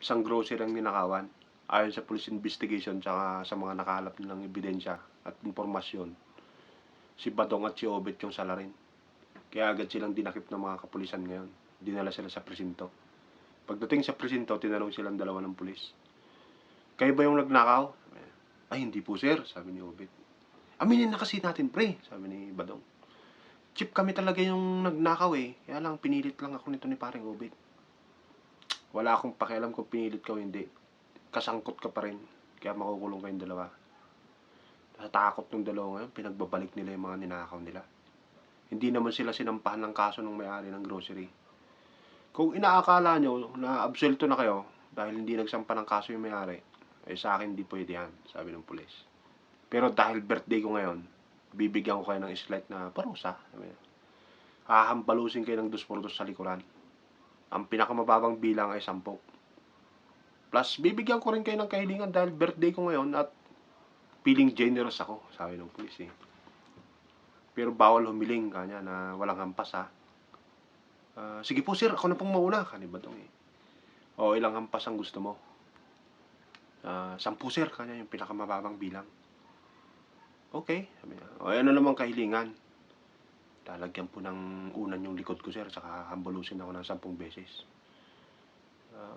isang grocery ang ninakawan. Ayon sa police investigation tsaka sa mga nakahalap nilang ebidensya at impormasyon, si Badong at si Obet yung salarin. Kaya agad silang dinakip ng mga kapulisan ngayon. Dinala sila sa presinto. Pagdating sa presinto, tinanong silang dalawa ng pulis. Kayo ba yung nagnakaw? Ay, hindi po sir, sabi ni Obet. Aminin na kasi natin pre, sabi ni Badong. Chip kami talaga yung nagnakaw eh. Kaya lang pinilit lang ako nito ni paring Obet. Wala akong pakialam kung pinilit ka o hindi. Kasangkot ka pa rin. Kaya makukulong kayong dalawa. Sa takot ng dalawa ngayon, pinagbabalik nila yung mga ninakaw nila. Hindi naman sila sinampahan ng kaso ng may-ari ng grocery. Kung inaakala nyo na absuelto na kayo dahil hindi nagsampa ng kaso yung may-ari, eh sa akin hindi pwede yan, sabi ng pulis. Pero dahil birthday ko ngayon, bibigyan ko kayo ng slight na parusa. Hahambalusin kayo ng 2x2 sa likuran. Ang pinakamababang bilang ay 10. Plus, bibigyan ko rin kayo ng kahilingan dahil birthday ko ngayon at feeling generous ako, sabi ng pulis eh. Pero bawal humiling kanya na walang hampas ha. Sige po sir, ako na pong mauna, kanibadong eh. O ilang hampas ang gusto mo? 10 sir, kanya yung pinakamababang bilang. Okay, sabi niya. O ano namang kahilingan? Lalagyan po ng unan yung likod ko sir, saka hambalusin ako ng 10 beses.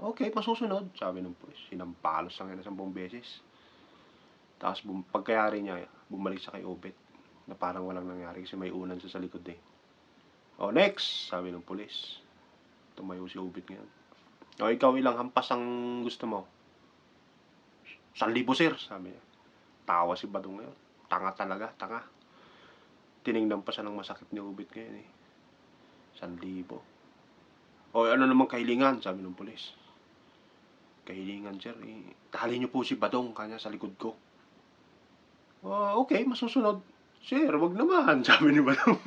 Okay, masusunod, sabi ng pulis. Sinampalos lang yan ng 10 beses. Tapos pagkayari niya, bumalik sa kay Obet na parang walang nangyari kasi may unan sa likod eh. O next, sabi ng pulis. Tumayo si Obet ngayon. O ikaw, ilang hampas ang gusto mo? 1,000 sir, sabi niya. Tawa si Badong ngayon. Tanga talaga, tanga. Tiningnan pa siya ng masakit ni Obet ngayon eh. 1,000. O ano namang kahilingan, sabi ng pulis. Kahilingan sir, eh, tali niyo po si Badong kanya sa likod ko. Okay, masusunod. Sir, wag naman, sabi ni Badong.